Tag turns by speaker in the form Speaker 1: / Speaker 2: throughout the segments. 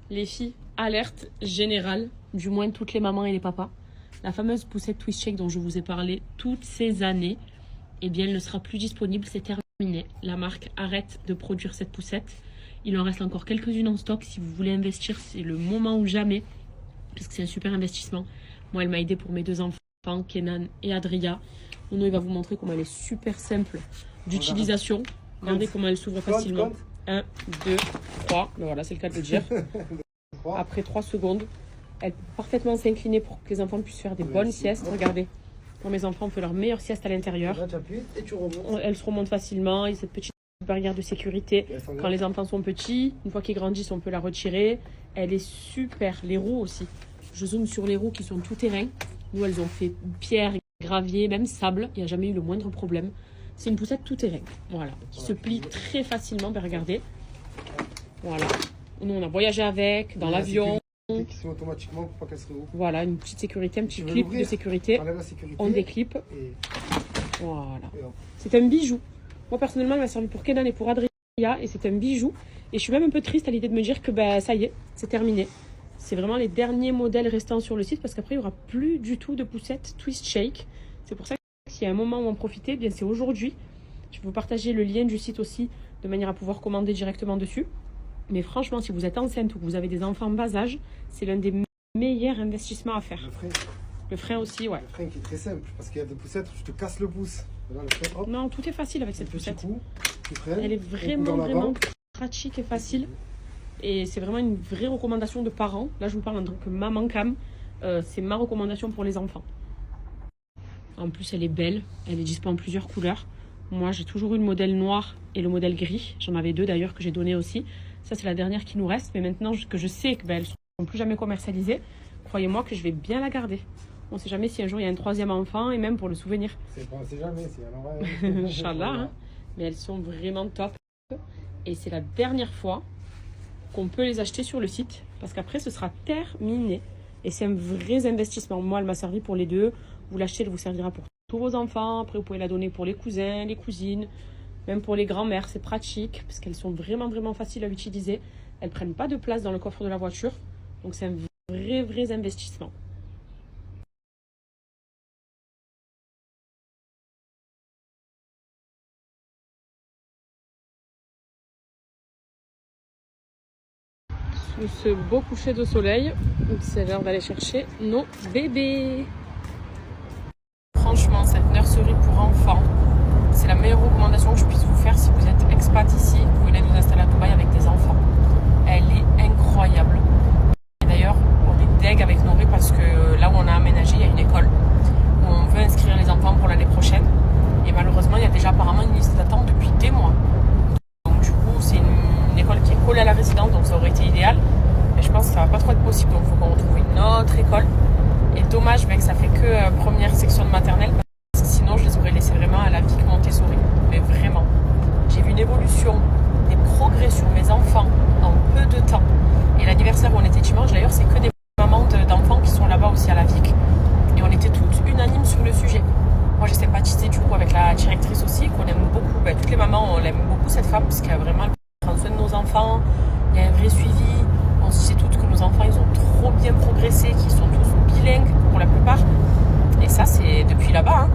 Speaker 1: Les filles, alerte générale, du moins toutes les mamans et les papas. La fameuse poussette Twist Shake dont je vous ai parlé toutes ces années, eh bien elle ne sera plus disponible, c'est terminé. La marque arrête de produire cette poussette. Il en reste encore quelques-unes en stock. Si vous voulez investir, c'est le moment ou jamais, parce que c'est un super investissement. Moi, elle m'a aidé pour mes 2 enfants, Kenan et Adria. Ono, il va vous montrer comment elle est super simple d'utilisation. Regardez comment elle s'ouvre facilement. 1, 2, 3. Ben voilà, c'est le cas de le dire. Après 3 secondes, elle peut parfaitement s'incliner pour que les enfants puissent faire des bonnes siestes. Regardez, pour mes enfants, on fait leur meilleure sieste à l'intérieur. Elle se remonte facilement. Il y a cette petite barrière de sécurité. Quand les enfants sont petits, une fois qu'ils grandissent, on peut la retirer. Elle est super. Les roues aussi. Je zoome sur les roues qui sont tout terrain. Nous, elles ont fait pierre, gravier, même sable. Il n'y a jamais eu le moindre problème. C'est une poussette tout terrain, voilà, qui se plie très facilement. Ben regardez, voilà. Nous, on a voyagé avec, dans l'avion.
Speaker 2: Qui sont automatiquement pour pas qu'elle se roule.
Speaker 1: Voilà, une petite sécurité, un petit clip de sécurité. On déclipe. Et... Voilà. C'est un bijou. Moi, personnellement, elle m'a servi pour Kenan et pour Adria. Et c'est un bijou. Et je suis même un peu triste à l'idée de me dire que ben, ça y est, c'est terminé. C'est vraiment les derniers modèles restants sur le site parce qu'après, il n'y aura plus du tout de poussette Twist Shake. C'est pour ça que s'il y a un moment où en profiter, bien c'est aujourd'hui. Je vais vous partager le lien du site aussi de manière à pouvoir commander directement dessus. Mais franchement, si vous êtes enceinte ou que vous avez des enfants en bas âge, c'est l'un des meilleurs investissements à faire. Le frein aussi, ouais.
Speaker 2: Le frein qui est très simple parce qu'il y a des poussettes où je te casse le pouce. Là, le frein, hop.
Speaker 1: Non, tout est facile avec cette poussette.
Speaker 2: Coup,
Speaker 1: elle est vraiment pratique et facile. Et c'est vraiment une vraie recommandation de parents. Là, je vous parle en tant que maman cam. C'est ma recommandation pour les enfants. En plus, elle est belle. Elle est disponible en plusieurs couleurs. Moi, j'ai toujours eu le modèle noir et le modèle gris. J'en avais 2 d'ailleurs que j'ai donné aussi. Ça, c'est la dernière qui nous reste. Mais maintenant que je sais qu'elles ne seront plus jamais commercialisées, croyez-moi que je vais bien la garder. On ne sait jamais si un jour il y a un 3e enfant et même pour le souvenir.
Speaker 2: On ne sait jamais, c'est à l'envers.
Speaker 1: Inch'Allah, hein. Mais elles sont vraiment top. Et c'est la dernière fois qu'on peut les acheter sur le site. Parce qu'après, ce sera terminé. Et c'est un vrai investissement. Moi, elle m'a servi pour les 2. Vous l'achetez, elle vous servira pour tous vos enfants. Après, vous pouvez la donner pour les cousins, les cousines, même pour les grands-mères. C'est pratique parce qu'elles sont vraiment faciles à utiliser. Elles ne prennent pas de place dans le coffre de la voiture. Donc, c'est un vrai investissement. Sous ce beau coucher de soleil, c'est l'heure d'aller chercher nos bébés. Franchement, cette nurserie pour enfants, c'est la meilleure recommandation que je puisse vous faire si vous êtes expat ici, vous venez vous installer à Dubaï avec des enfants. Elle est incroyable. Et d'ailleurs, on est deg avec Noré parce que là où on a aménagé, il y a une école où on veut inscrire les enfants pour l'année prochaine. Et malheureusement, il y a déjà apparemment une liste d'attente depuis des mois. Donc du coup, c'est une école qui est collée à la résidence, donc ça aurait été idéal. Mais je pense que ça va pas trop être possible, donc il faut qu'on retrouve une autre école. Et dommage que ça fait que première section de maternelle, parce que sinon je les aurais laissés vraiment à la Vic Montessori. Mais vraiment, j'ai vu une évolution, des progrès sur mes enfants en peu de temps. Et l'anniversaire où on était dimanche, d'ailleurs, c'est que des mamans d'enfants qui sont là-bas aussi à la Vic. Et on était toutes unanimes sur le sujet. Moi j'ai sympathisé du coup avec la directrice aussi, qu'on aime beaucoup. Ben, toutes les mamans, on aime beaucoup cette femme, parce qu'elle vraiment prend soin de nos enfants, il y a un vrai suivi. On sait toutes que nos enfants, ils ont trop bien progressé, qu'ils sont tous bilingues pour la plupart. Et ça, c'est depuis là-bas. Hein.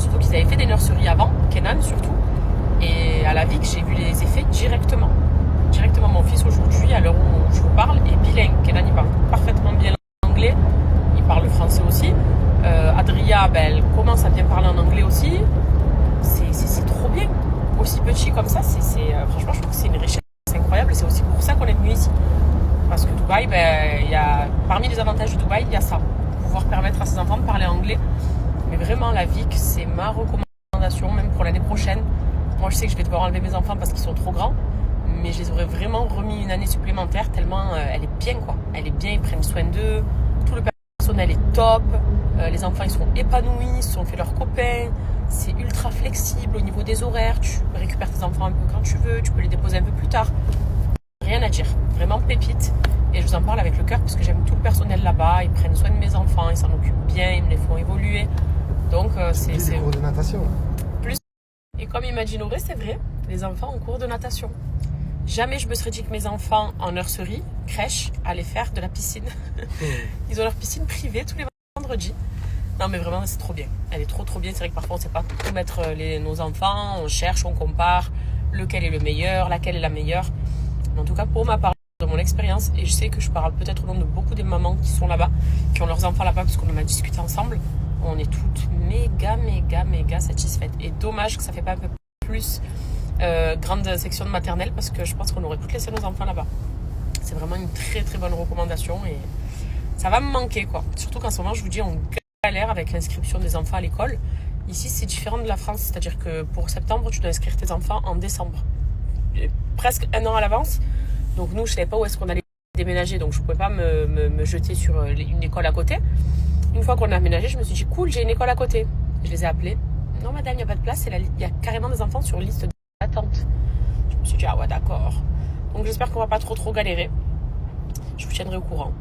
Speaker 1: Surtout qu'ils avaient fait des nurseries avant, Kenan surtout. Et à la Vic, j'ai vu les effets directement. Directement, mon fils aujourd'hui, à l'heure où je vous parle, est bilingue. Kenan, il parle parfaitement bien l'anglais. Il parle le français aussi. Adria là, elle commence à bien parler en anglais aussi. C'est trop bien. Aussi petit comme ça, franchement, je trouve que c'est une richesse incroyable. C'est aussi pour ça qu'on est venu ici. Parce que Dubaï, parmi les avantages de Dubaï, il y a ça. Pouvoir permettre à ses enfants de parler anglais. Mais vraiment, la VIC, c'est ma recommandation, même pour l'année prochaine. Moi, je sais que je vais devoir enlever mes enfants parce qu'ils sont trop grands. Mais je les aurais vraiment remis une année supplémentaire tellement elle est bien, quoi. Elle est bien, ils prennent soin d'eux. Tout le personnel est top. Les enfants, ils sont épanouis, ils se sont fait leurs copains. C'est ultra flexible au niveau des horaires. Tu récupères tes enfants un peu quand tu veux. Tu peux les déposer un peu plus tard. Rien à dire. Vraiment pépite. Et je vous en parle avec le cœur parce que j'aime tout le personnel là-bas. Ils prennent soin de mes enfants. Ils s'en occupent bien. Ils me les font évoluer. Donc, c'est
Speaker 2: des cours de natation.
Speaker 1: Plus. Et comme Imagineaurait, c'est vrai. Les enfants en cours de natation. Jamais je me serais dit que mes enfants en nurserie, crèche, allaient faire de la piscine. Ils ont leur piscine privée tous les vendredis. Non mais vraiment c'est trop bien. Elle est trop bien. C'est vrai que parfois on ne sait pas où mettre nos enfants. On cherche, on compare lequel est le meilleur, laquelle est la meilleure. Mais en tout cas pour ma part, de mon expérience, et je sais que je parle peut-être au nom de beaucoup des mamans qui sont là-bas, qui ont leurs enfants là-bas parce qu'on en a discuté ensemble, on est toutes méga satisfaites. Et dommage que ça ne fait pas un peu plus grande section de maternelle parce que je pense qu'on aurait toutes laissé nos enfants là-bas. C'est vraiment une très bonne recommandation et ça va me manquer quoi. Surtout qu'en ce moment je vous dis on galère avec l'inscription des enfants à l'école. Ici c'est différent de la France, c'est-à-dire que pour septembre tu dois inscrire tes enfants en décembre, presque un an à l'avance. Donc nous je ne savais pas où est-ce qu'on allait déménager, donc je ne pouvais pas me jeter sur une école à côté. Une fois qu'on a aménagé, je me suis dit cool, j'ai une école à côté. Je les ai appelés. Non madame, il n'y a pas de place, il y a carrément des enfants sur liste d'attente. Je me suis dit ah ouais d'accord. Donc j'espère qu'on va pas trop galérer. Je vous tiendrai au courant.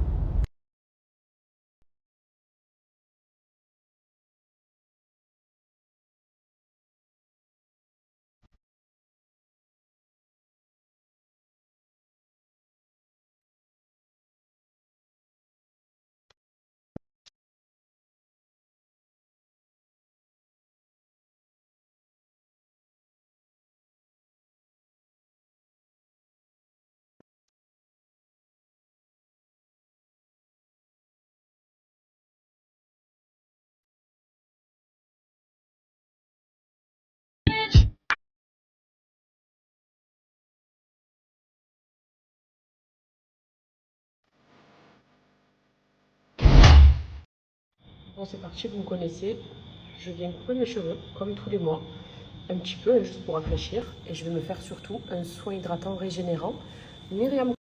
Speaker 1: Bon c'est parti, vous me connaissez. Je viens couper mes cheveux comme tous les mois. Un petit peu, juste pour rafraîchir. Et je vais me faire surtout un soin hydratant régénérant. Myriam.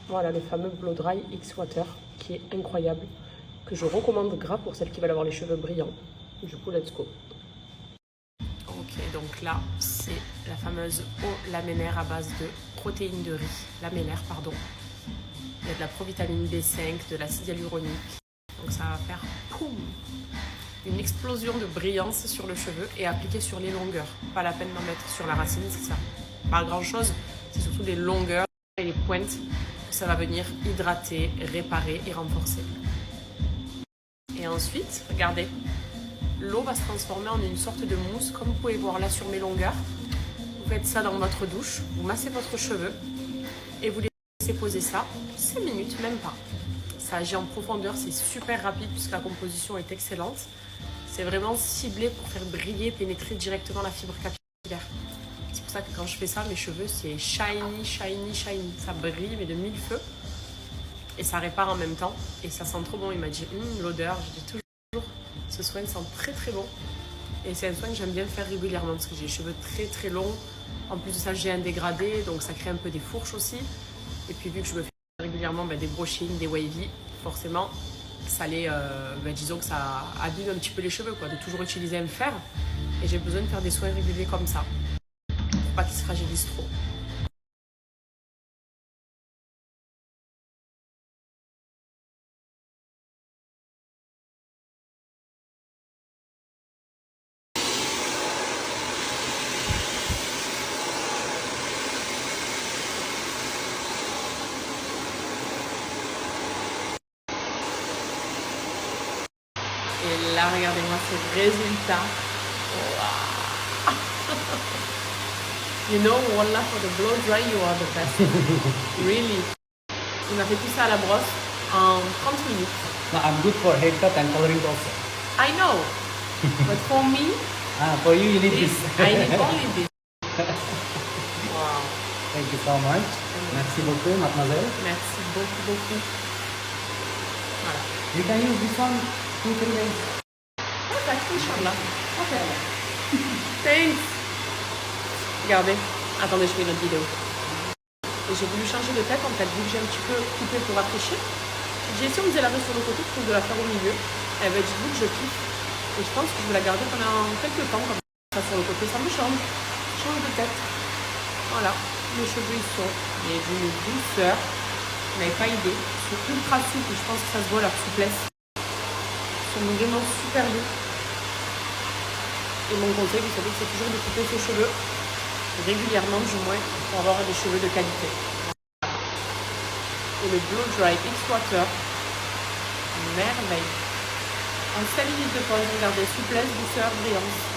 Speaker 1: Voilà le fameux Blow Dry X Water qui est incroyable. Que je recommande grave pour celles qui veulent avoir les cheveux brillants. Du coup, let's go. Ok, donc là, c'est la fameuse eau lamellaire à base de protéines de riz. Lamellaire, pardon. Il y a de la provitamine B5, de l'acide hyaluronique. Donc ça va faire poum, une explosion de brillance sur le cheveu et appliquer sur les longueurs. Pas la peine d'en mettre sur la racine, c'est ça. Pas grand chose, c'est surtout les longueurs et les pointes que ça va venir hydrater, réparer et renforcer. Et ensuite, regardez, l'eau va se transformer en une sorte de mousse, comme vous pouvez voir là sur mes longueurs. Vous faites ça dans votre douche, vous massez votre cheveu et vous laissez poser ça 5 minutes, même pas. Ça agit en profondeur, c'est super rapide puisque la composition est excellente. C'est vraiment ciblé pour faire briller, pénétrer directement la fibre capillaire. C'est pour ça que quand je fais ça, mes cheveux, c'est shiny. Ça brille, mais de mille feux. Et ça répare en même temps. Et ça sent trop bon. Il m'a dit, l'odeur, je dis toujours, ce soin sent très bon. Et c'est un soin que j'aime bien faire régulièrement parce que j'ai les cheveux très longs. En plus de ça, j'ai un dégradé, donc ça crée un peu des fourches aussi. Et puis vu que je me fais régulièrement des brushings, des wavy, forcément ça les, disons que ça abîme un petit peu les cheveux quoi, de toujours utiliser un fer, et j'ai besoin de faire des soins réguliers comme ça pour pas qu'ils se fragilisent trop. Et là, regardez-moi ce résultat. Wow. You know, Wallah, for the blow dry, you are the best. Really. On a fait tout ça à la brosse en 30 minutes.
Speaker 3: No, I'm good for haircut and coloring also.
Speaker 1: I know. But for me,
Speaker 3: For you, you need
Speaker 1: this,
Speaker 3: this.
Speaker 1: I need only this. Wow.
Speaker 3: Thank you so much. Merci beaucoup, mademoiselle.
Speaker 1: Merci beaucoup, beaucoup. Voilà.
Speaker 3: You can use this one 2-3 days.
Speaker 1: Perfect, Inch'Allah. Ok. Thanks. Regardez. Attendez, je fais une autre vidéo. Et j'ai voulu changer de tête en fait, vu que j'ai un petit peu coupé pour rafraîchir. J'ai essayé, on faisait la laver sur le côté plutôt que de la faire au milieu. Eh ben, dites-vous que je kiffe. Et je pense que je vais la garder pendant quelques temps, comme ça sur le côté, ça me change. Change de tête. Voilà. Les cheveux, ils sont d'une douceur. Vous n'avez pas idée. Ils sont ultra souples. Je pense que ça se voit leur souplesse. Ils sont vraiment super doux. Et mon conseil, vous savez que c'est toujours de couper ses cheveux régulièrement, du moins, pour avoir des cheveux de qualité. Et le Blow Dry X Water, merveille. En 5 minutes de pause, regardez, souplesse, douceur, brillance.